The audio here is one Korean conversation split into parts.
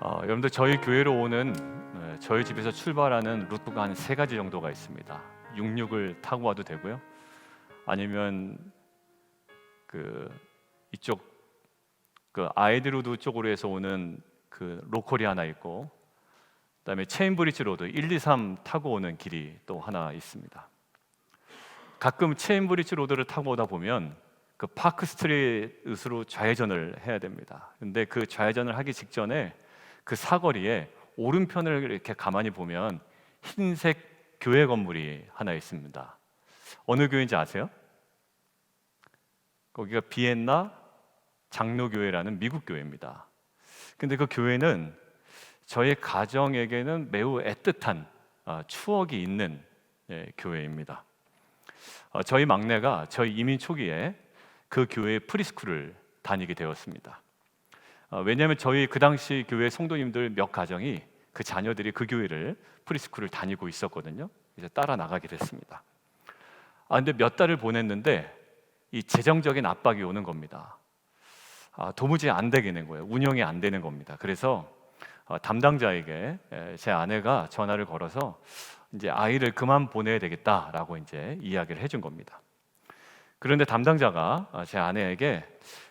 여러분들 저희 교회로 오는 저희 집에서 출발하는 루트가 한 세 가지 정도가 있습니다. 66을 타고 와도 되고요. 아니면 이쪽 아이드로드 쪽으로 해서 오는 로컬이 하나 있고, 그다음에 체인브리지 로드 1, 2, 3 타고 오는 길이 또 하나 있습니다. 가끔 체인브리지 로드를 타고 오다 보면 그 파크 스트리트로 좌회전을 해야 됩니다. 근데 그 좌회전을 하기 직전에 그 사거리에 오른편을 이렇게 가만히 보면 흰색 교회 건물이 하나 있습니다. 어느 교회인지 아세요? 거기가 비엔나 장로교회라는 미국 교회입니다. 근데 그 교회는 저희 가정에게는 매우 애틋한 추억이 있는 교회입니다. 저희 막내가 저희 이민 초기에 그 교회 프리스쿨을 다니게 되었습니다. 왜냐하면 저희 그 당시 교회 성도님들 몇 가정이 그 자녀들이 그 교회를 프리스쿨을 다니고 있었거든요. 이제 따라 나가게 됐습니다. 근데 몇 달을 보냈는데 이 재정적인 압박이 오는 겁니다. 도무지 안 되겠는 거예요. 운영이 안 되는 겁니다. 그래서 담당자에게 제 아내가 전화를 걸어서 이제 아이를 그만 보내야 되겠다라고 이제 이야기를 해준 겁니다. 그런데 담당자가 제 아내에게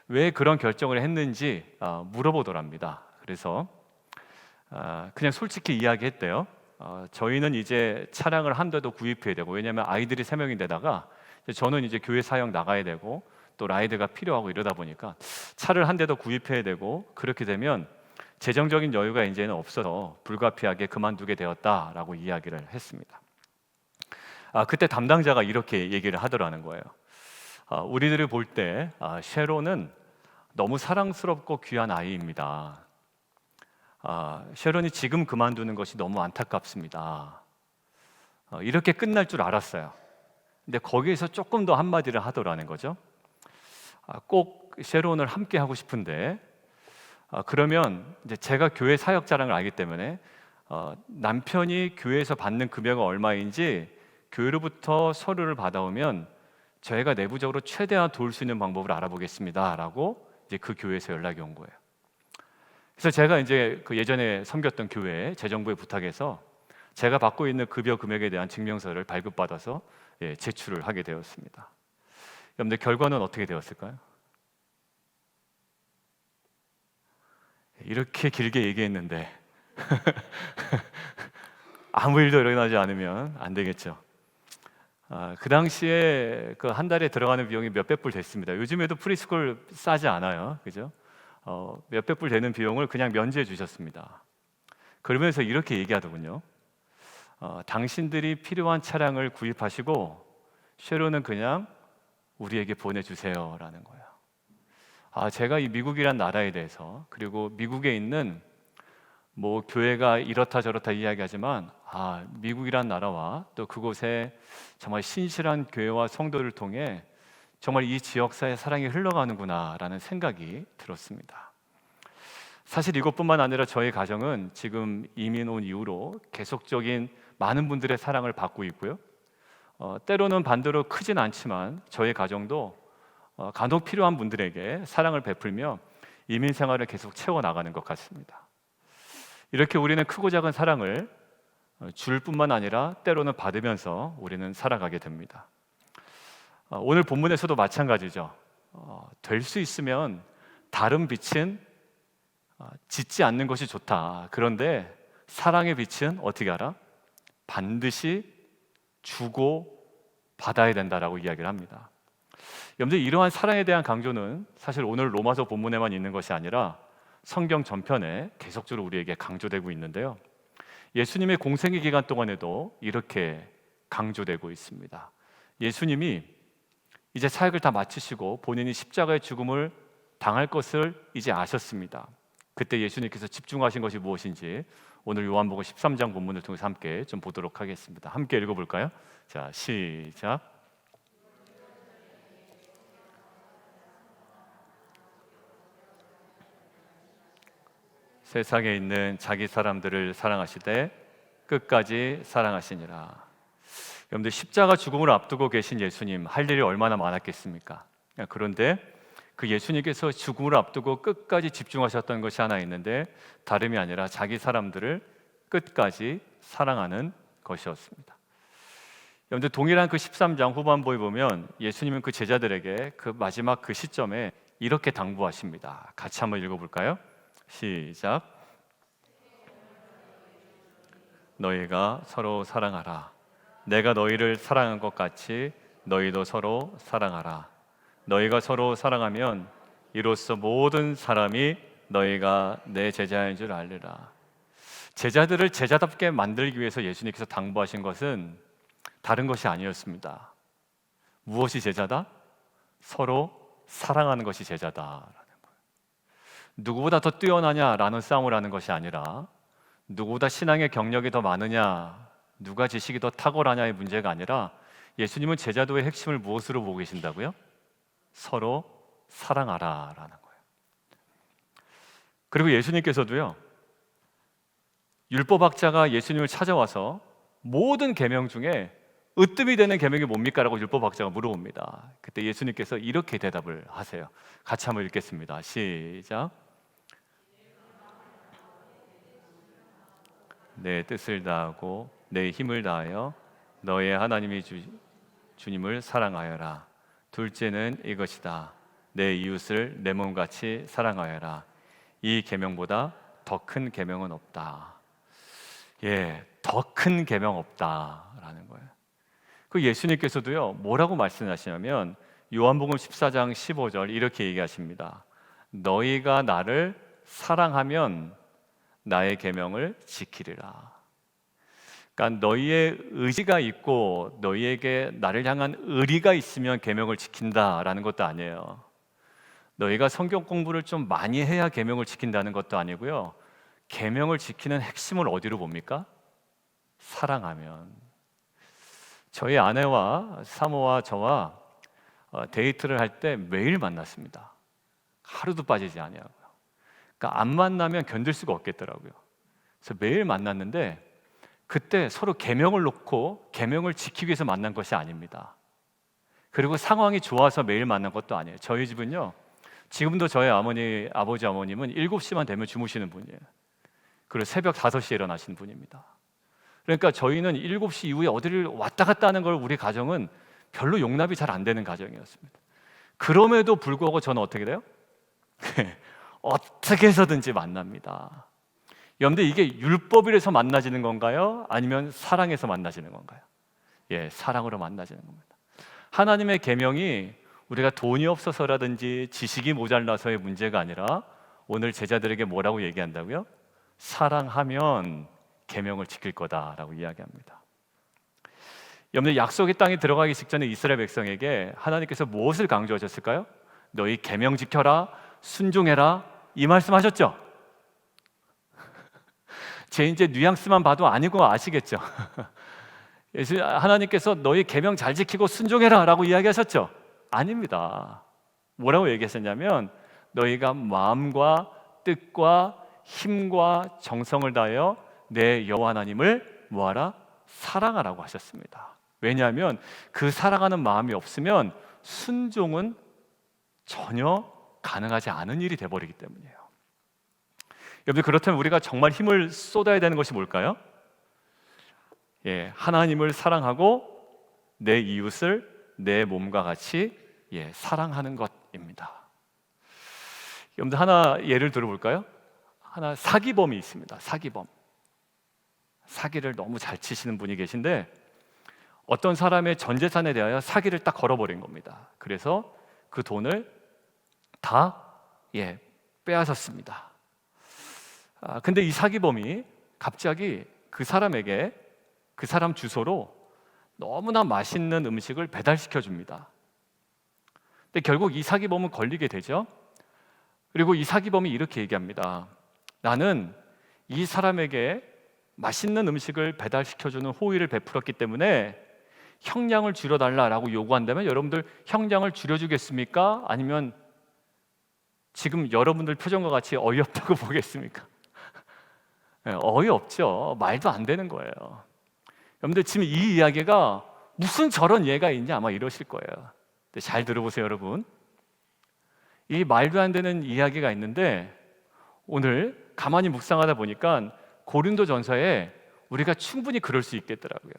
왜 그런 결정을 했는지 물어보더랍니다. 그래서 그냥 솔직히 이야기했대요. 저희는 이제 차량을 한 대 더 구입해야 되고, 왜냐하면 아이들이 3명인데다가 저는 이제 교회 사역 나가야 되고 또 라이드가 필요하고 이러다 보니까 차를 한 대 더 구입해야 되고, 그렇게 되면 재정적인 여유가 이제는 없어서 불가피하게 그만두게 되었다라고 이야기를 했습니다. 그때 담당자가 이렇게 얘기를 하더라는 거예요. 우리들이 볼 때 쉐론은 너무 사랑스럽고 귀한 아이입니다. 쉐론이 지금 그만두는 것이 너무 안타깝습니다. 이렇게 끝날 줄 알았어요. 근데 거기에서 조금 더 한마디를 하더라는 거죠. 꼭 쉐론을 함께 하고 싶은데, 그러면 이제 제가 교회 사역 자랑을 알기 때문에 남편이 교회에서 받는 금액은 얼마인지 교회로부터 서류를 받아오면 저희가 내부적으로 최대한 도울 수 있는 방법을 알아보겠습니다라고 이제 그 교회에서 연락이 온 거예요. 그래서 제가 이제 그 예전에 섬겼던 교회 재정부에 부탁해서 제가 받고 있는 급여 금액에 대한 증명서를 발급받아서 제출을 하게 되었습니다. 그런데 결과는 어떻게 되었을까요? 이렇게 길게 얘기했는데 아무 일도 일어나지 않으면 안 되겠죠. 그 당시에 그 한 달에 들어가는 비용이 몇백 불 됐습니다. 요즘에도 프리스쿨 싸지 않아요, 그죠? 몇백 불 되는 비용을 그냥 면제해 주셨습니다. 그러면서 이렇게 얘기하더군요. 당신들이 필요한 차량을 구입하시고 쉐론은 그냥 우리에게 보내주세요라는 거예요. 제가 이 미국이란 나라에 대해서, 그리고 미국에 있는 뭐 교회가 이렇다 저렇다 이야기하지만 미국이란 나라와 또 그곳에 정말 신실한 교회와 성도를 통해 정말 이 지역사회 사랑이 흘러가는구나라는 생각이 들었습니다. 사실 이것뿐만 아니라 저희 가정은 지금 이민 온 이후로 계속적인 많은 분들의 사랑을 받고 있고요. 때로는 반대로 크진 않지만 저희 가정도 간혹 필요한 분들에게 사랑을 베풀며 이민 생활을 계속 채워나가는 것 같습니다. 이렇게 우리는 크고 작은 사랑을 줄 뿐만 아니라 때로는 받으면서 우리는 살아가게 됩니다. 오늘 본문에서도 마찬가지죠. 될 수 있으면 다른 빛은 짓지 않는 것이 좋다. 그런데 사랑의 빛은 어떻게 알아? 반드시 주고 받아야 된다라고 이야기를 합니다. 여러분들, 이러한 사랑에 대한 강조는 사실 오늘 로마서 본문에만 있는 것이 아니라 성경 전편에 계속적으로 우리에게 강조되고 있는데요. 예수님의 공생의 기간 동안에도 이렇게 강조되고 있습니다. 예수님이 이제 사역을 다 마치시고 본인이 십자가의 죽음을 당할 것을 이제 아셨습니다. 그때 예수님께서 집중하신 것이 무엇인지 오늘 요한복음 13장 본문을 통해서 함께 좀 보도록 하겠습니다. 함께 읽어볼까요? 자, 시작. 세상에 있는 자기 사람들을 사랑하시되 끝까지 사랑하시니라. 여러분들, 십자가 죽음을 앞두고 계신 예수님, 할 일이 얼마나 많았겠습니까? 그런데 그 예수님께서 죽음을 앞두고 끝까지 집중하셨던 것이 하나 있는데 다름이 아니라 자기 사람들을 끝까지 사랑하는 것이었습니다. 여러분들 동일한 그 13장 후반부에 보면 예수님은 그 제자들에게 그 마지막 그 시점에 이렇게 당부하십니다. 같이 한번 읽어볼까요? 시작. 너희가 서로 사랑하라. 내가 너희를 사랑한 것 같이 너희도 서로 사랑하라. 너희가 서로 사랑하면 이로써 모든 사람이 너희가 내 제자인 줄 알리라. 제자들을 제자답게 만들기 위해서 예수님께서 당부하신 것은 다른 것이 아니었습니다. 무엇이 제자다? 서로 사랑하는 것이 제자다라는 거예요. 누구보다 더 뛰어나냐라는 싸움을 하는 것이 아니라 누구보다 신앙의 경력이 더 많으냐, 누가 지식이 더 탁월하냐의 문제가 아니라 예수님은 제자도의 핵심을 무엇으로 보고 계신다고요? 서로 사랑하라라는 거예요. 그리고 예수님께서도요, 율법학자가 예수님을 찾아와서 모든 계명 중에 으뜸이 되는 계명이 뭡니까? 라고 율법학자가 물어봅니다. 그때 예수님께서 이렇게 대답을 하세요. 같이 한번 읽겠습니다. 시작. 내 뜻을 다하고 내 힘을 다하여 너의 하나님이 주님을 사랑하여라. 둘째는 이것이다. 내 이웃을 내 몸같이 사랑하여라. 이 계명보다 더 큰 계명은 없다. 예, 더 큰 계명 없다라는 거예요. 그 예수님께서도요, 뭐라고 말씀하시냐면 요한복음 14장 15절 이렇게 얘기하십니다. 너희가 나를 사랑하면 나의 계명을 지키리라. 그러니까 너희의 의지가 있고 너희에게 나를 향한 의리가 있으면 계명을 지킨다라는 것도 아니에요. 너희가 성경 공부를 좀 많이 해야 계명을 지킨다는 것도 아니고요. 계명을 지키는 핵심을 어디로 봅니까? 사랑하면. 저희 아내와 사모와 저와 데이트를 할 때 매일 만났습니다. 하루도 빠지지 아니하고요. 그러니까 안 만나면 견딜 수가 없겠더라고요. 그래서 매일 만났는데 그때 서로 계명을 놓고 계명을 지키기 위해서 만난 것이 아닙니다. 그리고 상황이 좋아서 매일 만난 것도 아니에요. 저희 집은요, 지금도 저희 아버지 어머님은 7시만 되면 주무시는 분이에요. 그리고 새벽 5시에 일어나시는 분입니다. 그러니까 저희는 7시 이후에 어디를 왔다 갔다 하는 걸 우리 가정은 별로 용납이 잘 안 되는 가정이었습니다. 그럼에도 불구하고 저는 어떻게 돼요? 어떻게 해서든지 만납니다. 여러분들 이게 율법이라서 만나지는 건가요? 아니면 사랑에서 만나지는 건가요? 예, 사랑으로 만나지는 겁니다. 하나님의 계명이 우리가 돈이 없어서라든지 지식이 모자라서의 문제가 아니라 오늘 제자들에게 뭐라고 얘기한다고요? 사랑하면 계명을 지킬 거다라고 이야기합니다. 여러분들 약속의 땅에 들어가기 직전에 이스라엘 백성에게 하나님께서 무엇을 강조하셨을까요? 너희 계명 지켜라, 순종해라, 이 말씀하셨죠? 제 이제 뉘앙스만 봐도 아니고 아시겠죠? 하나님께서 너희 계명 잘 지키고 순종해라 라고 이야기하셨죠? 아닙니다. 뭐라고 얘기하셨냐면 너희가 마음과 뜻과 힘과 정성을 다하여 내 여호와 하나님을 뭐하라? 사랑하라고 하셨습니다. 왜냐하면 그 사랑하는 마음이 없으면 순종은 전혀 가능하지 않은 일이 돼버리기 때문이에요. 여러분, 그렇다면 우리가 정말 힘을 쏟아야 되는 것이 뭘까요? 예, 하나님을 사랑하고 내 이웃을 내 몸과 같이 사랑하는 것입니다. 여러분들 하나 예를 들어볼까요? 하나 사기범이 있습니다. 사기범. 사기를 너무 잘 치시는 분이 계신데 어떤 사람의 전 재산에 대하여 사기를 딱 걸어버린 겁니다. 그래서 그 돈을 다 빼앗았습니다. 근데 이 사기범이 갑자기 그 사람에게 그 사람 주소로 너무나 맛있는 음식을 배달시켜 줍니다. 근데 결국 이 사기범은 걸리게 되죠. 그리고 이 사기범이 이렇게 얘기합니다. 나는 이 사람에게 맛있는 음식을 배달시켜주는 호의를 베풀었기 때문에 형량을 줄여달라라고 요구한다면 여러분들 형량을 줄여주겠습니까? 아니면 지금 여러분들 표정과 같이 어이없다고 보겠습니까? 어이없죠. 말도 안 되는 거예요. 여러분들 지금 이 이야기가 무슨 저런 예가 있냐 아마 이러실 거예요. 근데 잘 들어보세요, 여러분. 이 말도 안 되는 이야기가 있는데 오늘 가만히 묵상하다 보니까 고린도전서에 우리가 충분히 그럴 수 있겠더라고요.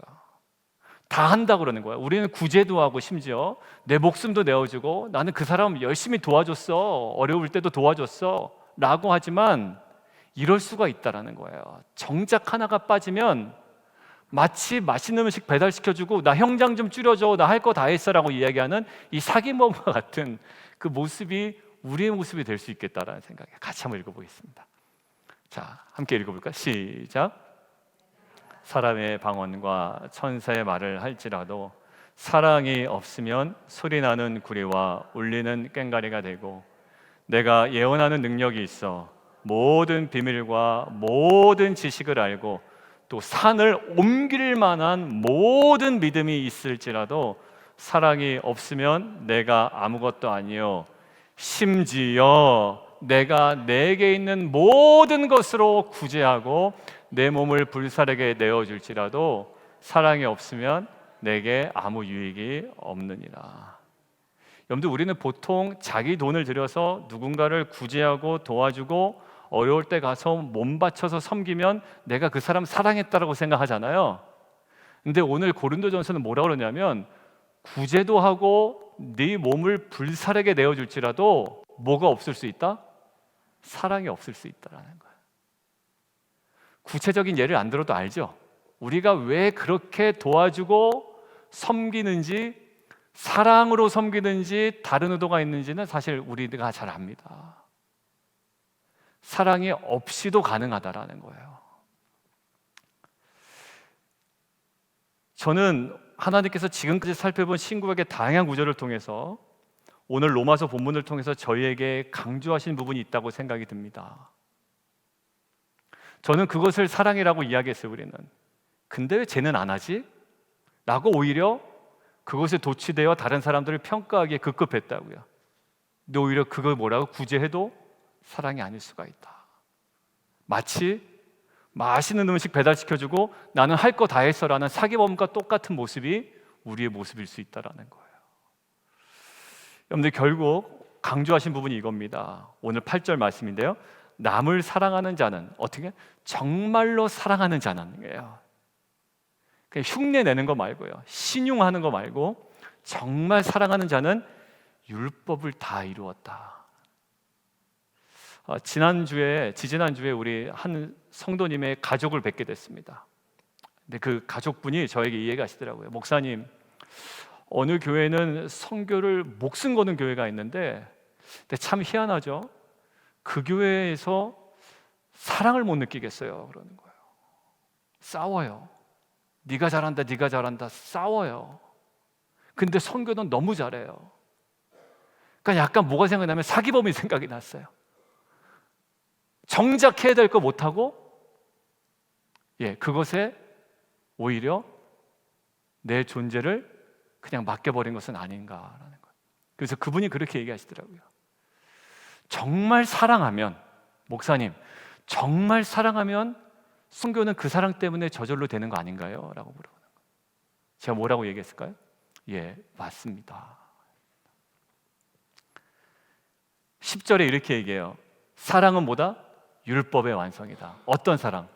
다 한다 그러는 거야. 우리는 구제도 하고 심지어 내 목숨도 내어주고 나는 그 사람 열심히 도와줬어, 어려울 때도 도와줬어 라고 하지만 이럴 수가 있다라는 거예요. 정작 하나가 빠지면 마치 맛있는 음식 배달시켜주고 나 형량 좀 줄여줘, 나 할 거 다 했어 라고 이야기하는 이 사기범과 같은 그 모습이 우리의 모습이 될 수 있겠다라는 생각에 같이 한번 읽어보겠습니다. 자, 함께 읽어볼까요? 시작. 사람의 방언과 천사의 말을 할지라도 사랑이 없으면 소리나는 구리와 울리는 꽹과리가 되고, 내가 예언하는 능력이 있어 모든 비밀과 모든 지식을 알고 또 산을 옮길 만한 모든 믿음이 있을지라도 사랑이 없으면 내가 아무것도 아니요 심지어 내가 내게 있는 모든 것으로 구제하고 내 몸을 불사르게 내어줄지라도 사랑이 없으면 내게 아무 유익이 없느니라. 여러분들, 우리는 보통 자기 돈을 들여서 누군가를 구제하고 도와주고 어려울 때 가서 몸 바쳐서 섬기면 내가 그 사람 사랑했다라고 생각하잖아요. 근데 오늘 고린도전서는 뭐라고 그러냐면 구제도 하고 네 몸을 불사르게 내어줄지라도 뭐가 없을 수 있다? 사랑이 없을 수 있다라는 거예요. 구체적인 예를 안 들어도 알죠? 우리가 왜 그렇게 도와주고 섬기는지, 사랑으로 섬기는지 다른 의도가 있는지는 사실 우리가 잘 압니다. 사랑이 없이도 가능하다라는 거예요. 저는 하나님께서 지금까지 살펴본 신구약의 다양한 구절을 통해서 오늘 로마서 본문을 통해서 저희에게 강조하신 부분이 있다고 생각이 듭니다. 저는 그것을 사랑이라고 이야기했어요. 우리는 근데 왜 쟤는 안 하지? 라고 오히려 그것에 도취되어 다른 사람들을 평가하기에 급급했다고요. 근데 오히려 그걸 뭐라고 구제해도 사랑이 아닐 수가 있다. 마치 맛있는 음식 배달시켜주고 나는 할 거 다 했어라는 사기범과 똑같은 모습이 우리의 모습일 수 있다는 거예요. 여러분들, 결국 강조하신 부분이 이겁니다. 오늘 8절 말씀인데요, 남을 사랑하는 자는 어떻게? 정말로 사랑하는 자는 거예요. 그냥 흉내 내는 거 말고요, 신용하는 거 말고 정말 사랑하는 율법을 다 이루었다. 지지난주에 우리 한 성도님의 가족을 뵙게 됐습니다. 근데 그 가족분이 저에게 이 얘기 하시더라고요. 목사님, 어느 교회는 선교를 목숨 거는 교회가 있는데 근데 참 희한하죠. 그 교회에서 사랑을 못 느끼겠어요. 그러는 거예요. 싸워요. 네가 잘한다, 네가 잘한다, 싸워요. 근데 선교는 너무 잘해요. 그러니까 약간 뭐가 생각나면 사기범이 생각이 났어요. 정작 해야 될 거 못하고 그것에 오히려 내 존재를 그냥 맡겨버린 것은 아닌가라는 거예요. 그래서 그분이 그렇게 얘기하시더라고요. 정말 사랑하면, 목사님, 정말 사랑하면 선교는 그 사랑 때문에 저절로 되는 거 아닌가요? 라고 물어보는 거예요. 제가 뭐라고 얘기했을까요? 맞습니다. 10절에 이렇게 얘기해요. 사랑은 뭐다? 율법의 완성이다. 어떤 사랑?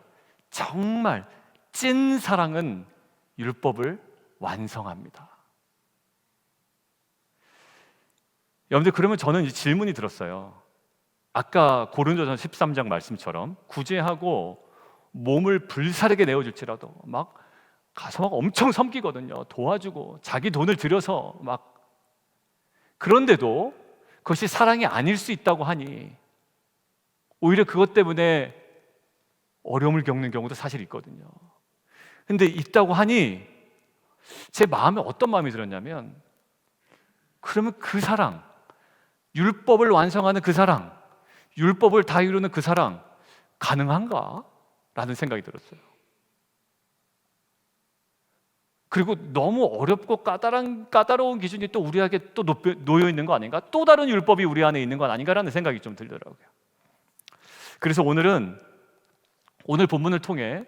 정말 찐 사랑은 율법을 완성합니다. 여러분들, 그러면 저는 이제 질문이 들었어요. 아까 고린도전서 13장 말씀처럼 구제하고 몸을 불사르게 내어줄지라도 막 가서 막 엄청 섬기거든요. 도와주고 자기 돈을 들여서 막, 그런데도 그것이 사랑이 아닐 수 있다고 하니 오히려 그것 때문에 어려움을 겪는 경우도 사실 있거든요. 근데 있다고 하니 제 마음에 어떤 마음이 들었냐면, 그러면 그 사랑, 율법을 완성하는 그 사랑, 율법을 다 이루는 그 사랑 가능한가? 라는 생각이 들었어요. 그리고 너무 어렵고 까다로운 기준이 또 우리에게 또 놓여 있는 거 아닌가? 또 다른 율법이 우리 안에 있는 건 아닌가라는 생각이 좀 들더라고요. 그래서 오늘 본문을 통해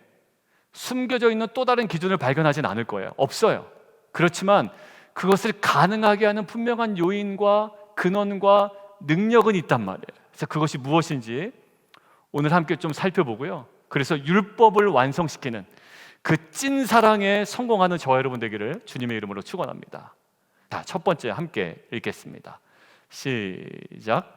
숨겨져 있는 또 다른 기준을 발견하진 않을 거예요. 없어요. 그렇지만 그것을 가능하게 하는 분명한 요인과 근원과 능력은 있단 말이에요. 그래서 그것이 무엇인지 오늘 함께 좀 살펴보고요. 그래서 율법을 완성시키는 그 찐 사랑에 성공하는 저와 여러분 되기를 주님의 이름으로 축원합니다. 자, 첫 번째 함께 읽겠습니다. 시작.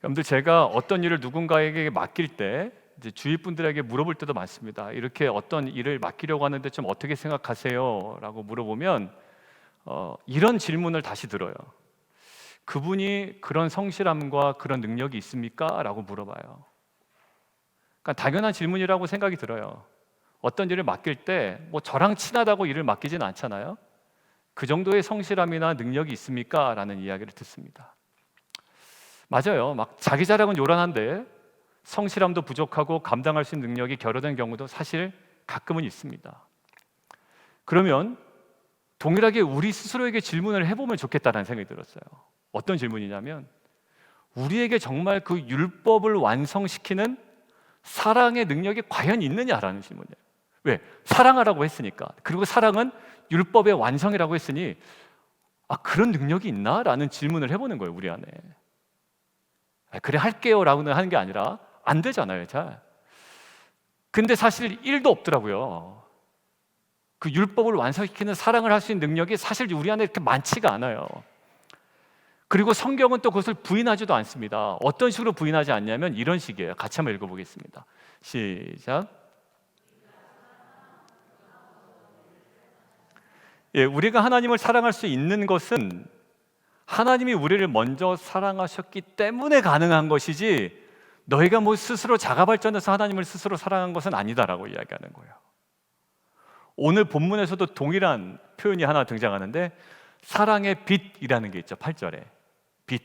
여러분들, 제가 어떤 일을 누군가에게 맡길 때 이제 주위 분들에게 물어볼 때도 많습니다. 이렇게 어떤 일을 맡기려고 하는데 좀 어떻게 생각하세요? 라고 물어보면 이런 질문을 다시 들어요. 그분이 그런 성실함과 그런 능력이 있습니까? 라고 물어봐요. 그러니까 당연한 질문이라고 생각이 들어요. 어떤 일을 맡길 때 뭐 저랑 친하다고 일을 맡기진 않잖아요. 그 정도의 성실함이나 능력이 있습니까? 라는 이야기를 듣습니다. 맞아요. 막 자기 자랑은 요란한데 성실함도 부족하고 감당할 수 있는 능력이 결여된 경우도 사실 가끔은 있습니다. 그러면 동일하게 우리 스스로에게 질문을 해보면 좋겠다는 생각이 들었어요. 어떤 질문이냐면, 우리에게 정말 그 율법을 완성시키는 사랑의 능력이 과연 있느냐라는 질문이에요. 왜? 사랑하라고 했으니까. 그리고 사랑은 율법의 완성이라고 했으니 그런 능력이 있나? 라는 질문을 해보는 거예요, 우리 안에. 그래 할게요 라고는 하는 게 아니라 안 되잖아요, 잘. 근데 사실 1도 없더라고요. 그 율법을 완성시키는 사랑을 할 수 있는 능력이 사실 우리 안에 이렇게 많지가 않아요. 그리고 성경은 또 그것을 부인하지도 않습니다. 어떤 식으로 부인하지 않냐면 이런 식이에요. 같이 한번 읽어보겠습니다. 시작. 예, 우리가 하나님을 사랑할 수 있는 것은 하나님이 우리를 먼저 사랑하셨기 때문에 가능한 것이지, 너희가 뭐 스스로 자가 발전해서 하나님을 스스로 사랑한 것은 아니다라고 이야기하는 거예요. 오늘 본문에서도 동일한 표현이 하나 등장하는데, 사랑의 빛이라는 게 있죠. 8절에 빛.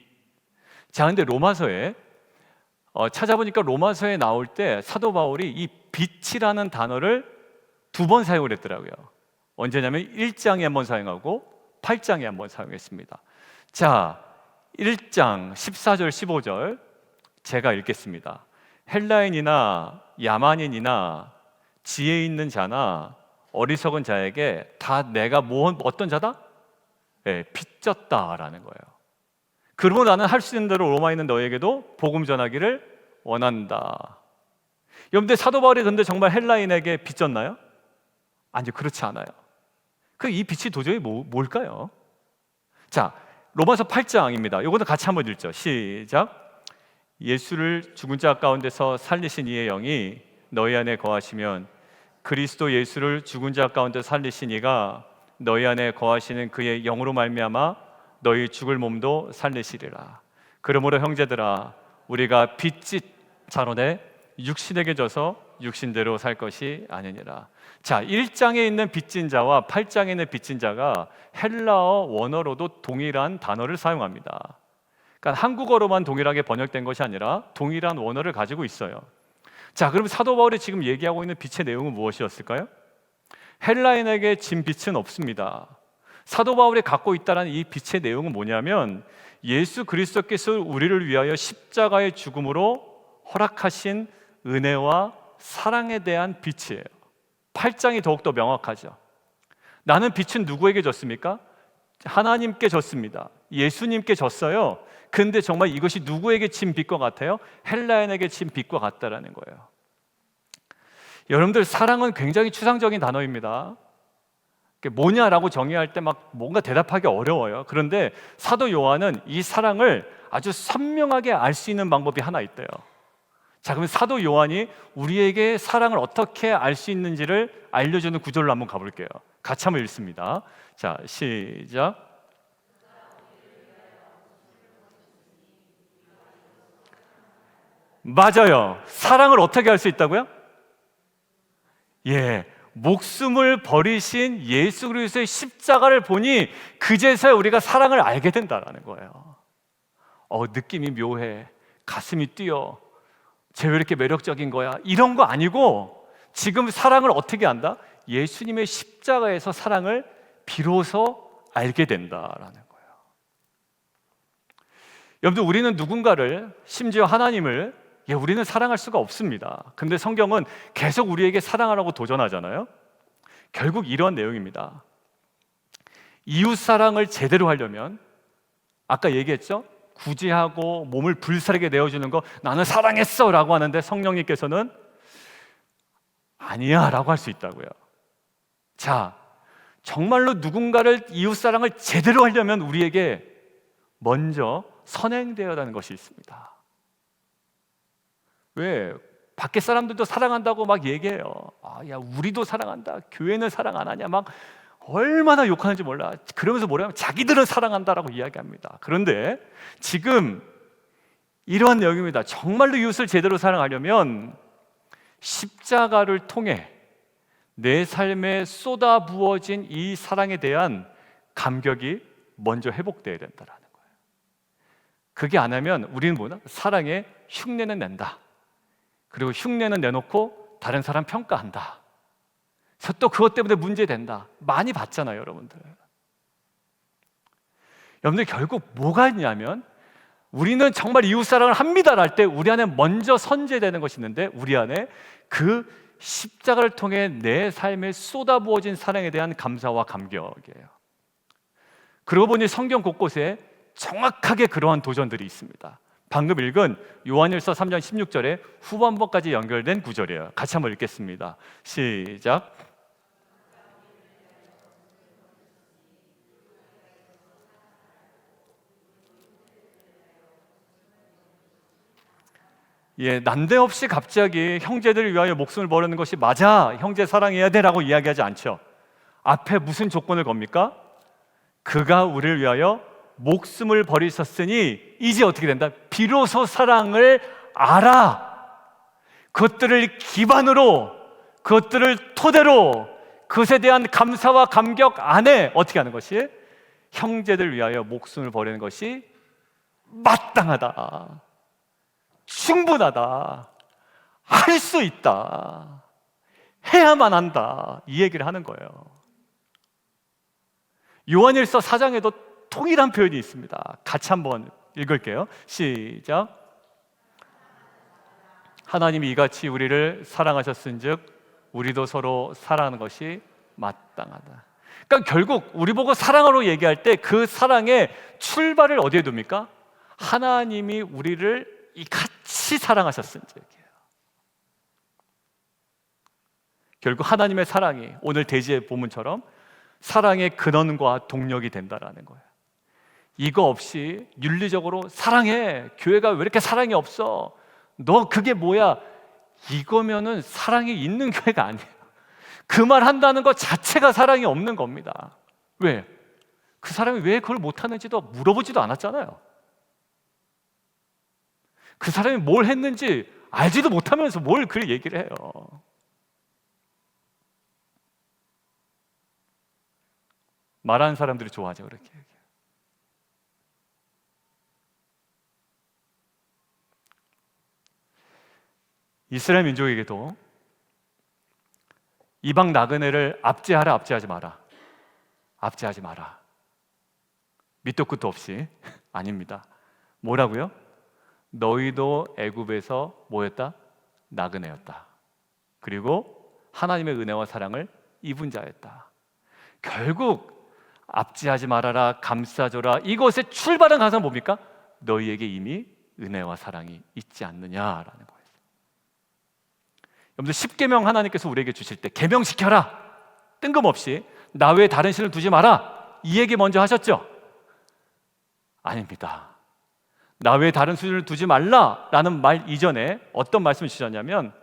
자, 근데 로마서에 찾아보니까 로마서에 나올 때 사도 바울이 이 빛이라는 단어를 2번 사용을 했더라고요. 언제냐면 1장에 한번 사용하고 8장에 한번 사용했습니다. 자, 1장 14절 15절 제가 읽겠습니다. 헬라인이나 야만인이나 지혜 있는 자나 어리석은 자에게 다 내가 어떤 자다? 네, 빚졌다라는 거예요. 그러므로 나는 할 수 있는 대로 로마에 있는 너에게도 복음 전하기를 원한다. 여러분들, 사도 바울이 근데 정말 헬라인에게 빚졌나요? 아니요, 그렇지 않아요. 이 빚이 도저히 뭘까요? 자, 로마서 8장입니다. 이것도 같이 한번 읽죠. 시작. 예수를 죽은 자 가운데서 살리신 이의 영이 너희 안에 거하시면 그리스도 예수를 죽은 자 가운데 살리신 이가 너희 안에 거하시는 그의 영으로 말미암아 너희 죽을 몸도 살리시리라. 그러므로 형제들아, 우리가 빚짓 자로되 육신에게 져서 육신대로 살 것이 아니니라. 자, 1장에 있는 빚진 자와 8장에 있는 빚진 자가 헬라어 원어로도 동일한 단어를 사용합니다. 그러니까 한국어로만 동일하게 번역된 것이 아니라 동일한 원어를 가지고 있어요. 자, 그럼 사도 바울이 지금 얘기하고 있는 빚의 내용은 무엇이었을까요? 헬라인에게 진 빚은 없습니다. 사도 바울이 갖고 있다는 이 빚의 내용은 뭐냐면, 예수 그리스도께서 우리를 위하여 십자가의 죽음으로 허락하신 은혜와 사랑에 대한 빚이에요. 8장이 더욱더 명확하죠. 나는 빚은 누구에게 졌습니까? 하나님께 졌습니다. 예수님께 졌어요. 근데 정말 이것이 누구에게 진 빚과 같아요? 헬라인에게 진 빚과 같다라는 거예요. 여러분들, 사랑은 굉장히 추상적인 단어입니다. 뭐냐라고 정의할 때 막 뭔가 대답하기 어려워요. 그런데 사도 요한은 이 사랑을 아주 선명하게 알 수 있는 방법이 하나 있대요. 자, 그럼 사도 요한이 우리에게 사랑을 어떻게 알 수 있는지를 알려주는 구절로 한번 가볼게요. 같이 한번 읽습니다. 자, 시작. 맞아요. 사랑을 어떻게 알 수 있다고요? 예, 목숨을 버리신 예수 그리스도의 십자가를 보니 그제서야 우리가 사랑을 알게 된다는 거예요. 느낌이 묘해, 가슴이 뛰어, 쟤 왜 이렇게 매력적인 거야, 이런 거 아니고 지금 사랑을 어떻게 안다? 예수님의 십자가에서 사랑을 비로소 알게 된다라는 거예요. 여러분들, 우리는 누군가를, 심지어 하나님을 우리는 사랑할 수가 없습니다. 근데 성경은 계속 우리에게 사랑하라고 도전하잖아요. 결국 이런 내용입니다. 이웃 사랑을 제대로 하려면 아까 얘기했죠? 구제하고 몸을 불사르게 내어주는 거 나는 사랑했어 라고 하는데 성령님께서는 아니야 라고 할 수 있다고요. 자, 정말로 누군가를 이웃사랑을 제대로 하려면 우리에게 먼저 선행되어야 하는 것이 있습니다. 왜? 밖에 사람들도 사랑한다고 막 얘기해요. 야, 우리도 사랑한다. 교회는 사랑 안 하냐. 막 얼마나 욕하는지 몰라. 그러면서 뭐라면 자기들은 사랑한다라고 이야기합니다. 그런데 지금 이러한 내용입니다. 정말로 이웃을 제대로 사랑하려면 십자가를 통해 내 삶에 쏟아 부어진 이 사랑에 대한 감격이 먼저 회복되어야 된다는 거예요. 그게 안 하면 우리는 뭐냐? 사랑의 흉내는 낸다. 그리고 흉내는 내놓고 다른 사람 평가한다. 그래서 또 그것 때문에 문제된다. 많이 봤잖아요, 여러분들. 여러분들 결국 뭐가 있냐면 우리는 정말 이웃사랑을 합니다를 할 때 우리 안에 먼저 선제되는 것이 있는데 우리 안에 그 십자가를 통해 내 삶에 쏟아부어진 사랑에 대한 감사와 감격이에요. 그러고 보니 성경 곳곳에 정확하게 그러한 도전들이 있습니다. 방금 읽은 요한일서 3장 16절에 후반부까지 연결된 구절이에요. 같이 한번 읽겠습니다. 시작. 예, 난데없이 갑자기 형제들을 위하여 목숨을 버리는 것이 맞아, 형제 사랑해야 돼라고 이야기하지 않죠. 앞에 무슨 조건을 겁니까? 그가 우리를 위하여 목숨을 버리셨으니 이제 어떻게 된다? 비로소 사랑을 알아. 그것들을 기반으로, 그것들을 토대로 그것에 대한 감사와 감격 안에 어떻게 하는 것이? 형제들 위하여 목숨을 버리는 것이 마땅하다, 충분하다, 할 수 있다, 해야만 한다, 이 얘기를 하는 거예요. 요한일서 4장에도 통일한 표현이 있습니다. 같이 한번 읽을게요. 시작. 하나님이 이같이 우리를 사랑하셨은즉 우리도 서로 사랑하는 것이 마땅하다. 그러니까 결국 우리 보고 사랑으로 얘기할 때 그 사랑의 출발을 어디에 둡니까? 하나님이 우리를 같이 사랑하셨은지예요. 결국 하나님의 사랑이 오늘 대지의 본문처럼 사랑의 근원과 동력이 된다라는 거예요. 이거 없이 윤리적으로 사랑해, 교회가 왜 이렇게 사랑이 없어, 너 그게 뭐야, 이거면은 사랑이 있는 교회가 아니에요. 그 말 한다는 것 자체가 사랑이 없는 겁니다. 왜? 그 사람이 왜 그걸 못하는지도 물어보지도 않았잖아요. 그 사람이 뭘 했는지 알지도 못하면서 뭘 그렇게 얘기를 해요. 말하는 사람들이 좋아하죠, 그렇게 얘기해요. 이스라엘 민족에게도 이방 나그네를 압제하라, 압제하지 마라, 압제하지 마라, 밑도 끝도 없이 아닙니다. 뭐라고요? 너희도 애굽에서 뭐였다? 나그네였다. 그리고 하나님의 은혜와 사랑을 입은 자였다. 결국 압제하지 말아라, 감싸줘라, 이것의 출발은 가서 뭡니까? 너희에게 이미 은혜와 사랑이 있지 않느냐라는 거예요. 여러분들 십계명 하나님께서 우리에게 주실 때 계명시켜라, 뜬금없이 나 외에 다른 신을 두지 마라, 이 얘기 먼저 하셨죠? 아닙니다. 나 외에 다른 신을 두지 말라라는 말 이전에 어떤 말씀을 주셨냐면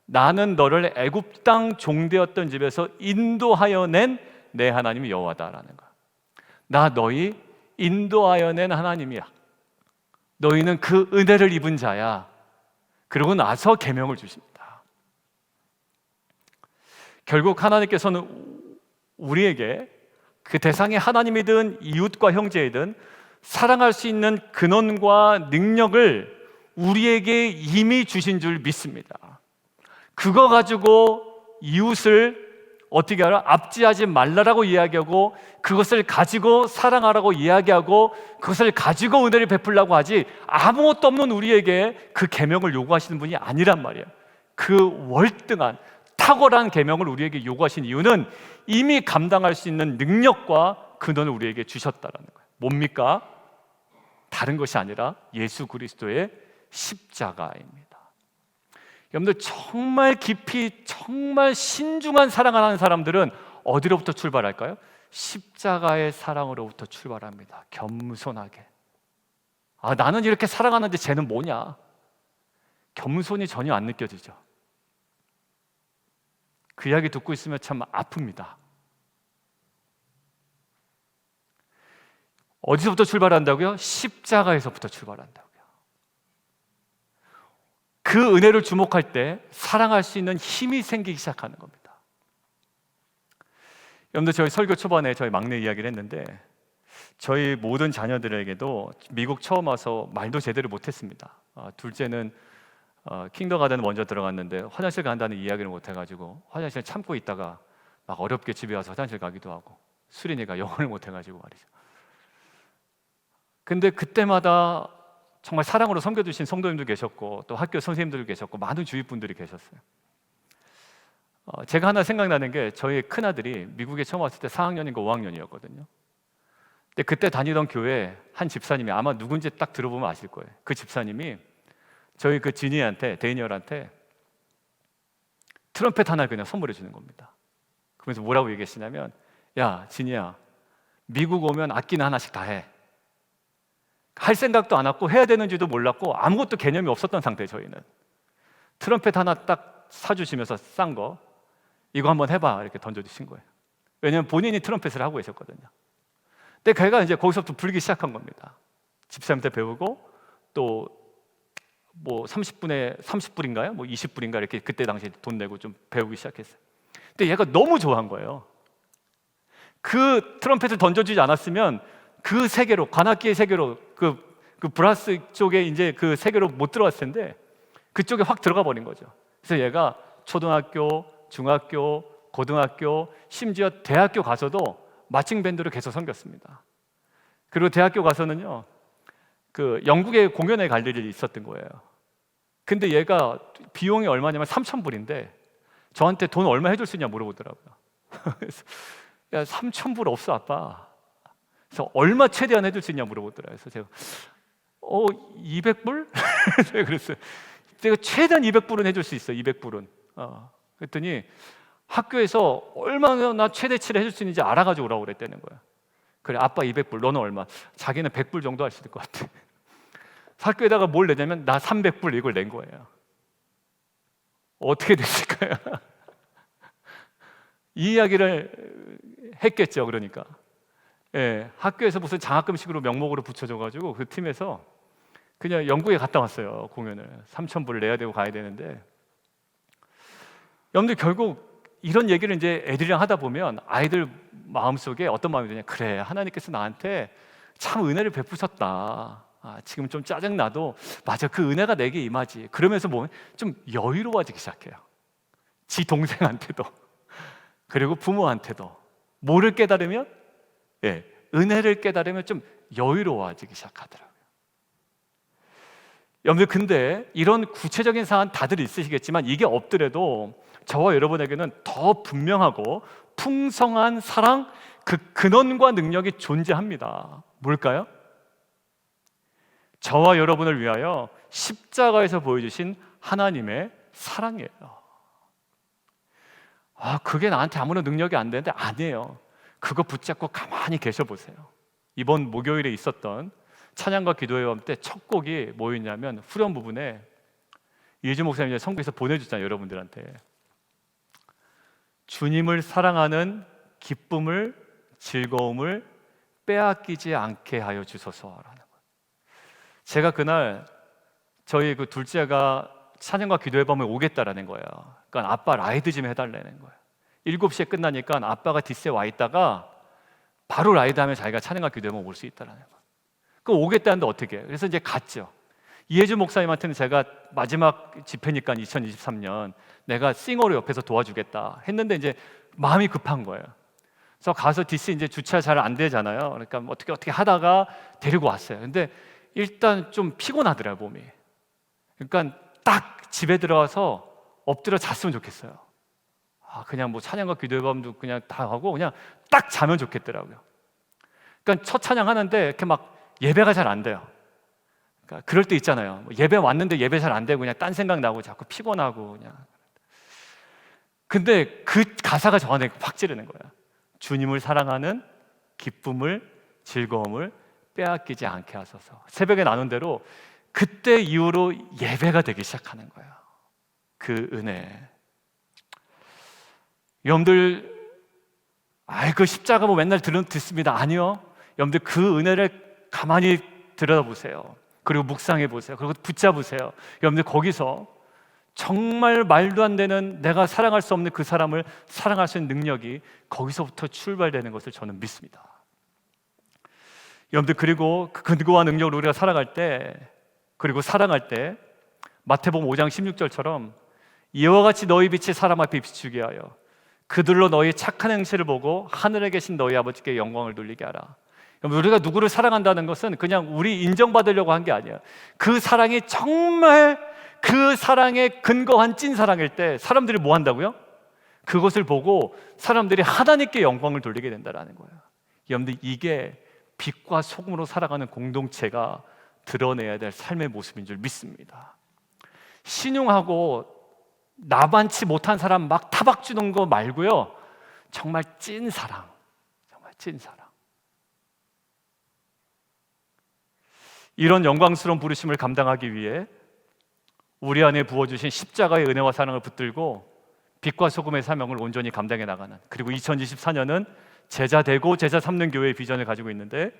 나는 너를 애굽 땅 종되었던 집에서 인도하여 낸 내 하나님이 여호와다라는 거야. 나 너희 인도하여 낸 하나님이야. 너희는 그 은혜를 입은 자야. 그러고 나서 계명을 주십니다. 결국 하나님께서는 우리에게 그 대상이 하나님이든 이웃과 형제이든 사랑할 수 있는 근원과 능력을 우리에게 이미 주신 줄 믿습니다. 그거 가지고 이웃을 어떻게 하라? 압제하지 말라라고 이야기하고 그것을 가지고 사랑하라고 이야기하고 그것을 가지고 은혜를 베풀라고 하지 아무것도 없는 우리에게 그 계명을 요구하시는 분이 아니란 말이에요. 그 월등한 탁월한 계명을 우리에게 요구하신 이유는 이미 감당할 수 있는 능력과 근원을 우리에게 주셨다라는 거예요. 뭡니까? 다른 것이 아니라 예수 그리스도의 십자가입니다. 여러분들 정말 깊이 정말 신중한 사랑을 하는 사람들은 어디로부터 출발할까요? 십자가의 사랑으로부터 출발합니다. 겸손하게. 나는 이렇게 사랑하는데 쟤는 뭐냐? 겸손이 전혀 안 느껴지죠. 그 이야기 듣고 있으면 참 아픕니다. 어디서부터 출발한다고요? 십자가에서부터 출발한다고요. 그 은혜를 주목할 때 사랑할 수 있는 힘이 생기기 시작하는 겁니다. 여러분들, 저희 설교 초반에 저희 막내 이야기를 했는데 저희 모든 자녀들에게도 미국 처음 와서 말도 제대로 못했습니다. 둘째는 킹더가든 먼저 들어갔는데 화장실 간다는 이야기를 못해가지고 화장실 참고 있다가 막 어렵게 집에 와서 화장실 가기도 하고, 수린이가 영어를 못해가지고 말이죠. 근데 그때마다 정말 사랑으로 섬겨주신 성도님도 계셨고 또 학교 선생님들도 계셨고 많은 주위 분들이 계셨어요. 제가 하나 생각나는 게, 저희 큰아들이 미국에 처음 왔을 때 4학년인가 5학년이었거든요. 근데 그때 다니던 교회 한 집사님이, 아마 누군지 딱 들어보면 아실 거예요. 그 집사님이 저희 그 지니한테, 데이니얼한테 트럼펫 하나 그냥 선물해 주는 겁니다. 그러면서 뭐라고 얘기했냐면, 야 지니야, 미국 오면 악기는 하나씩 다 해. 할 생각도 안 했고 해야 되는지도 몰랐고 아무것도 개념이 없었던 상태예요. 저희는 트럼펫 하나 딱 사주시면서 싼 거, 이거 한번 해봐 이렇게 던져주신 거예요. 왜냐하면 본인이 트럼펫을 하고 계셨거든요. 근데 걔가 이제 거기서부터 불기 시작한 겁니다. 집사님한테 배우고 또 뭐 30불인가요? 뭐 20불인가 이렇게 그때 당시에 돈 내고 좀 배우기 시작했어요. 근데 얘가 너무 좋아한 거예요. 그 트럼펫을 던져주지 않았으면 그 세계로, 관악기의 세계로, 그 브라스 쪽에 이제 그 세계로 못 들어갔을 텐데 그쪽에 확 들어가 버린 거죠. 그래서 얘가 초등학교, 중학교, 고등학교, 심지어 대학교 가서도 마칭 밴드로 계속 섬겼습니다. 그리고 대학교 가서는요, 그 영국에 공연에 갈 일이 있었던 거예요. 근데 얘가 비용이 얼마냐면 3,000불인데 저한테 돈 얼마 해줄 수 있냐 물어보더라고요. 그래서 야, 3,000불 없어 아빠. 그래서 얼마 최대한 해줄 수 있냐 물어보더라고요. 그래서 제가 200불? 그랬어요. 제가 최대한 200불은 해줄 수 있어. 200불은. 그랬더니 학교에서 얼마나 최대치를 해줄 수 있는지 알아가지고 오라고 그랬다는 거야. 그래, 아빠 200불, 너는 얼마? 자기는 100불 정도 할 수 있을 것 같아. 학교에다가 뭘 내냐면 나 300불 이걸 낸 거예요. 어떻게 됐을까요? 이 이야기를 했겠죠. 그러니까 학교에서 무슨 장학금식으로 명목으로 붙여줘가지고 그 팀에서 그냥 영국에 갔다 왔어요. 공연을 3,000불을 내야 되고 가야 되는데, 여러분들 결국 이런 얘기를 이제 애들이랑 하다 보면 아이들 마음속에 어떤 마음이 드냐, 그래 하나님께서 나한테 참 은혜를 베푸셨다. 지금 좀 짜증나도 맞아, 그 은혜가 내게 임하지. 그러면서 뭐 좀 여유로워지기 시작해요. 지 동생한테도 그리고 부모한테도 뭐를 깨달으면, 은혜를 깨달으면 좀 여유로워지기 시작하더라고요. 여러분들, 근데 이런 구체적인 사안 다들 있으시겠지만 이게 없더라도 저와 여러분에게는 더 분명하고 풍성한 사랑, 그 근원과 능력이 존재합니다. 뭘까요? 저와 여러분을 위하여 십자가에서 보여주신 하나님의 사랑이에요. 그게 나한테 아무런 능력이 안 되는데, 아니에요. 그거 붙잡고 가만히 계셔 보세요. 이번 목요일에 있었던 찬양과 기도회 밤 때 첫 곡이 뭐였냐면, 후렴 부분에 이혜주 목사님이 선교에서 보내줬잖아요. 여러분들한테 주님을 사랑하는 기쁨을, 즐거움을 빼앗기지 않게 하여 주소서라는 거예요. 제가 그날 저희 그 둘째가 찬양과 기도회 밤에 오겠다라는 거예요. 그러니까 아빠 라이드 좀 해달라는 거예요. 7시에 끝나니까 아빠가 뒷세 와 있다가 바로 라이드 하면 자기가 찬양과 기도회만 올 수 있다라는 거예요. 그 오겠다는데 어떻게 해요? 그래서 이제 갔죠. 이혜주 목사님한테는 제가 마지막 집회니까 2023년 내가 싱어로 옆에서 도와주겠다 했는데 이제 마음이 급한 거예요. 그래서 가서 뒷세 이제 주차 잘 안 되잖아요. 그러니까 어떻게 하다가 데리고 왔어요. 근데 일단 좀 피곤하더라고요, 몸이. 그러니까 딱 집에 들어와서 엎드려 잤으면 좋겠어요. 그냥 뭐 찬양과 기도회 밤도 그냥 다 하고 그냥 딱 자면 좋겠더라고요. 그러니까 첫 찬양 하는데 이렇게 막 예배가 잘 안 돼요. 그러니까 그럴 때 있잖아요. 예배 왔는데 예배 잘 안 되고 그냥 딴 생각 나고 자꾸 피곤하고 그냥. 근데 그 가사가 저 안에 확 찌르는 거야. 주님을 사랑하는 기쁨을, 즐거움을 빼앗기지 않게 하소서. 새벽에 나눈 대로 그때 이후로 예배가 되기 시작하는 거야. 그 은혜. 여러분들, 그 십자가 뭐 맨날 듣습니다. 아니요. 여러분들 그 은혜를 가만히 들여다보세요. 그리고 묵상해 보세요. 그리고 붙잡으세요. 여러분들 거기서 정말 말도 안 되는, 내가 사랑할 수 없는 그 사람을 사랑할 수 있는 능력이 거기서부터 출발되는 것을 저는 믿습니다. 여러분들, 그리고 그 근거와 능력으로 우리가 살아갈 때, 그리고 사랑할 때 마태복음 5장 16절처럼 이와 같이 너희 빛이 사람 앞에 비추게 하여 그들로 너희 착한 행실을 보고 하늘에 계신 너희 아버지께 영광을 돌리게 하라. 우리가 누구를 사랑한다는 것은 그냥 우리 인정받으려고 한 게 아니야. 그 사랑이 정말 그 사랑에 근거한 찐사랑일 때 사람들이 뭐 한다고요? 그것을 보고 사람들이 하나님께 영광을 돌리게 된다는 거예요. 여러분들, 이게 빛과 소금으로 살아가는 공동체가 드러내야 될 삶의 모습인 줄 믿습니다. 신용하고 나반치 못한 사람 막 타박 주는 거 말고요, 정말 찐사랑, 정말 찐사랑. 이런 영광스러운 부르심을 감당하기 위해 우리 안에 부어주신 십자가의 은혜와 사랑을 붙들고 빛과 소금의 사명을 온전히 감당해 나가는, 그리고 2024년은 제자 되고 제자 삼는 교회의 비전을 가지고 있는데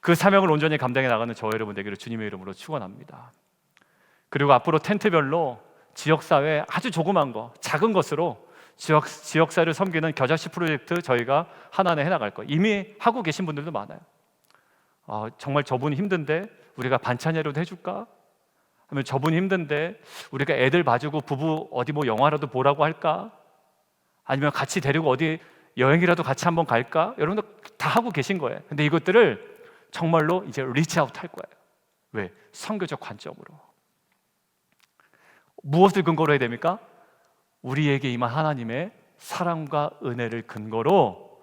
그 사명을 온전히 감당해 나가는 저와 여러분 되기를 주님의 이름으로 축원합니다. 그리고 앞으로 텐트별로 지역사회 아주 조그만 거, 작은 것으로 지역사회를 섬기는 겨자씨 프로젝트 저희가 하나하나 해나갈 거예요. 이미 하고 계신 분들도 많아요. 정말 저분이 힘든데 우리가 반찬이라도 해줄까? 하면 저분이 힘든데 우리가 애들 봐주고 부부 어디 뭐 영화라도 보라고 할까? 아니면 같이 데리고 어디 여행이라도 같이 한번 갈까? 여러분들 다 하고 계신 거예요. 근데 이것들을 정말로 이제 리치아웃 할 거예요. 왜? 선교적 관점으로. 무엇을 근거로 해야 됩니까? 우리에게 임한 하나님의 사랑과 은혜를 근거로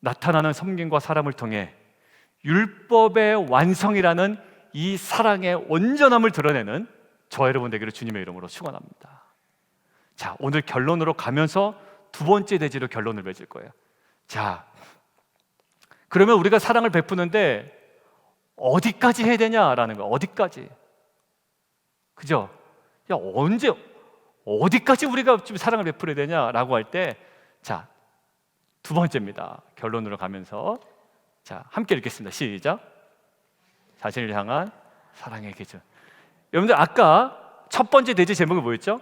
나타나는 섬김과 사람을 통해 율법의 완성이라는 이 사랑의 온전함을 드러내는 저 여러분 되기를 주님의 이름으로 축원합니다. 자, 오늘 결론으로 가면서 두 번째 대지로 결론을 맺을 거예요. 자, 그러면 우리가 사랑을 베푸는데 어디까지 해야 되냐라는 거예요. 어디까지? 그죠? 야, 언제, 어디까지 우리가 좀 사랑을 베풀어야 되냐라고 할 때, 자, 두 번째입니다. 결론으로 가면서, 자, 함께 읽겠습니다. 시작. 자신을 향한 사랑의 기준. 여러분들, 아까 첫 번째 대지 제목이 뭐였죠?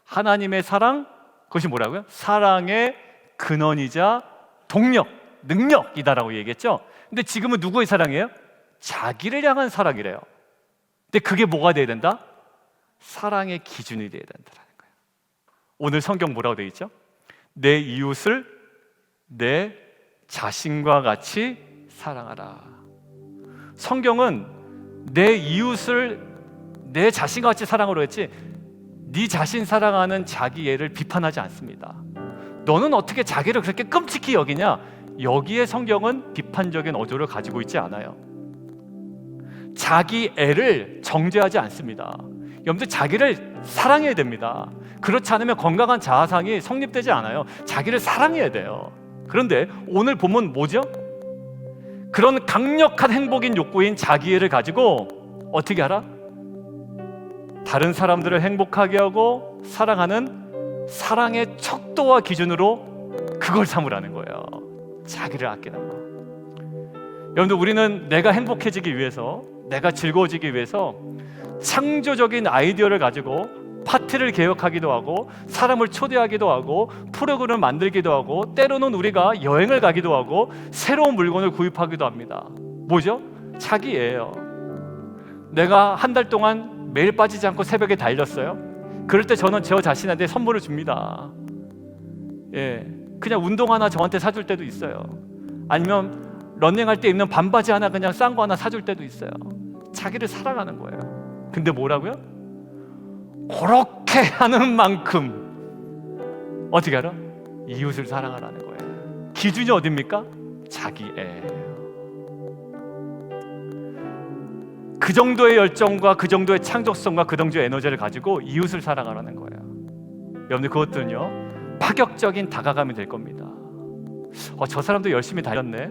하나님의 사랑, 그것이 뭐라고요? 사랑의 근원이자 동력, 능력이다라고 얘기했죠. 근데 지금은 누구의 사랑이에요? 자기를 향한 사랑이래요. 근데 그게 뭐가 돼야 된다? 사랑의 기준이 돼야 된다는 거예요. 오늘 성경 뭐라고 되어 있죠? 내 이웃을 내 자신과 같이 사랑하라. 성경은 내 이웃을 내 자신과 같이 사랑으로 했지 네 자신 사랑하는 자기 애를 비판하지 않습니다. 너는 어떻게 자기를 그렇게 끔찍히 여기냐? 여기에 성경은 비판적인 어조를 가지고 있지 않아요. 자기 애를 정죄하지 않습니다. 여러분들, 자기를 사랑해야 됩니다. 그렇지 않으면 건강한 자아상이 성립되지 않아요. 자기를 사랑해야 돼요. 그런데 오늘 본문 뭐죠? 그런 강력한 행복인 욕구인 자기애를 가지고 어떻게 하라? 다른 사람들을 행복하게 하고 사랑하는 사랑의 척도와 기준으로 그걸 삼으라는 거예요. 자기를 아끼는 거. 여러분들, 우리는 내가 행복해지기 위해서, 내가 즐거워지기 위해서 창조적인 아이디어를 가지고 파티를 개혁하기도 하고 사람을 초대하기도 하고 프로그램을 만들기도 하고 때로는 우리가 여행을 가기도 하고 새로운 물건을 구입하기도 합니다. 뭐죠? 자기예요. 내가 한 달 동안 매일 빠지지 않고 새벽에 달렸어요. 그럴 때 저는 저 자신한테 선물을 줍니다. 예, 그냥 운동 하나 저한테 사줄 때도 있어요. 아니면 러닝할 때 입는 반바지 하나 그냥 싼 거 하나 사줄 때도 있어요. 자기를 사랑하는 거예요. 근데 뭐라고요? 그렇게 하는 만큼 어떻게 알아? 이웃을 사랑하라는 거예요. 기준이 어딥니까? 자기애예요. 그 정도의 열정과 그 정도의 창조성과 그 정도의 에너지를 가지고 이웃을 사랑하라는 거예요. 여러분들 그것들은요 파격적인 다가감이 될 겁니다. 저 사람도 열심히 달렸네.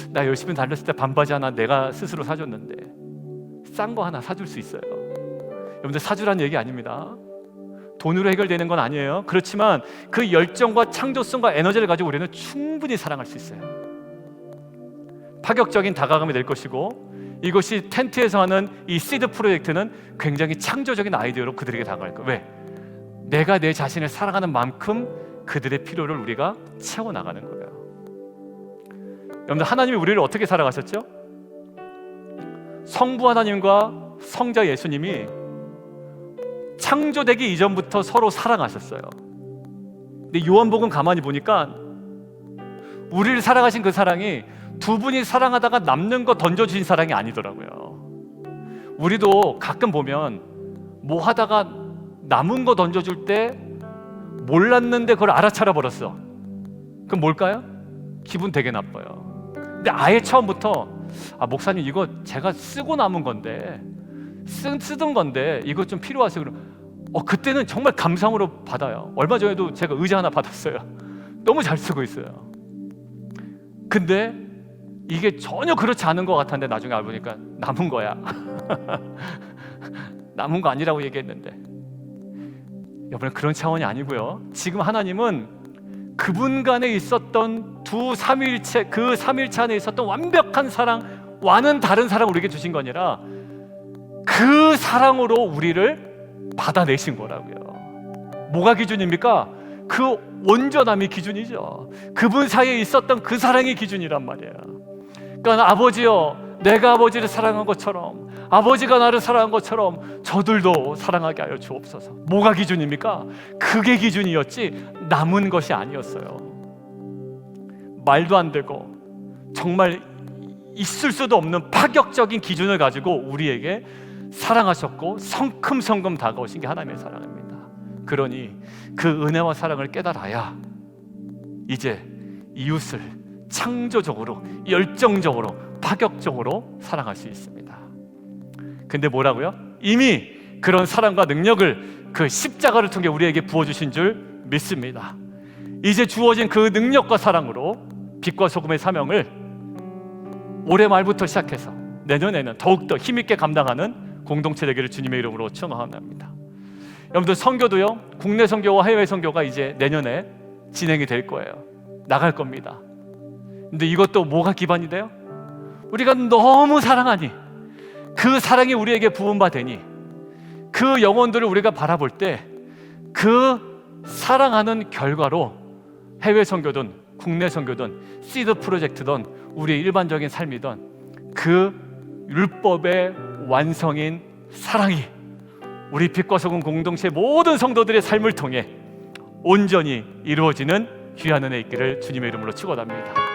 나 열심히 달렸을 때 반바지 하나 내가 스스로 사줬는데 싼 거 하나 사줄 수 있어요. 여러분들 사주라는 얘기 아닙니다. 돈으로 해결되는 건 아니에요. 그렇지만 그 열정과 창조성과 에너지를 가지고 우리는 충분히 사랑할 수 있어요. 파격적인 다가감이 될 것이고, 이것이 텐트에서 하는 이 시드 프로젝트는 굉장히 창조적인 아이디어로 그들에게 다가갈 거예요. 왜? 내가 내 자신을 사랑하는 만큼 그들의 필요를 우리가 채워나가는 거예요. 여러분들 하나님이 우리를 어떻게 사랑하셨죠? 성부 하나님과 성자 예수님이 창조되기 이전부터 서로 사랑하셨어요. 근데 요한복음 가만히 보니까 우리를 사랑하신 그 사랑이 두 분이 사랑하다가 남는 거 던져주신 사랑이 아니더라고요. 우리도 가끔 보면 뭐 하다가 남은 거 던져줄 때 몰랐는데 그걸 알아차려 버렸어. 그럼 뭘까요? 기분 되게 나빠요. 근데 아예 처음부터 목사님 이거 제가 쓰고 남은 건데 쓰던 건데 이거 좀 필요하세요. 그럼 그때는 정말 감상으로 받아요. 얼마 전에도 제가 의자 하나 받았어요. 너무 잘 쓰고 있어요. 근데 이게 전혀 그렇지 않은 것 같았는데 나중에 알고 보니까 남은 거야. 남은 거 아니라고 얘기했는데, 여러분 그런 차원이 아니고요. 지금 하나님은 그분 간에 있었던 두 삼위일체, 그 삼위일체 안에 있었던 완벽한 사랑와는 다른 사랑을 우리에게 주신 거 아니라 그 사랑으로 우리를 받아내신 거라고요. 뭐가 기준입니까? 그 온전함이 기준이죠. 그분 사이에 있었던 그 사랑이 기준이란 말이에요. 그러니까 아버지여, 내가 아버지를 사랑한 것처럼, 아버지가 나를 사랑한 것처럼 저들도 사랑하게 하여 주옵소서. 뭐가 기준입니까? 그게 기준이었지 남은 것이 아니었어요. 말도 안 되고 정말 있을 수도 없는 파격적인 기준을 가지고 우리에게 사랑하셨고 성큼성큼 다가오신 게 하나님의 사랑입니다. 그러니 그 은혜와 사랑을 깨달아야 이제 이웃을 창조적으로, 열정적으로, 파격적으로 사랑할 수 있습니다. 근데 뭐라고요? 이미 그런 사랑과 능력을 그 십자가를 통해 우리에게 부어주신 줄 믿습니다. 이제 주어진 그 능력과 사랑으로 빛과 소금의 사명을 올해 말부터 시작해서 내년에는 더욱더 힘있게 감당하는 공동체 되기를 주님의 이름으로 축원합니다. 여러분들 선교도요, 국내 선교와 해외 선교가 이제 내년에 진행이 될 거예요. 나갈 겁니다. 근데 이것도 뭐가 기반이 돼요? 우리가 너무 사랑하니, 그 사랑이 우리에게 부은 바 되니, 그 영혼들을 우리가 바라볼 때 그 사랑하는 결과로 해외 선교든 국내 선교든 시드 프로젝트든 우리의 일반적인 삶이든 그 율법의 완성인 사랑이 우리 빛과 소금 공동체 모든 성도들의 삶을 통해 온전히 이루어지는 귀한 은혜 있기를 주님의 이름으로 축원합니다.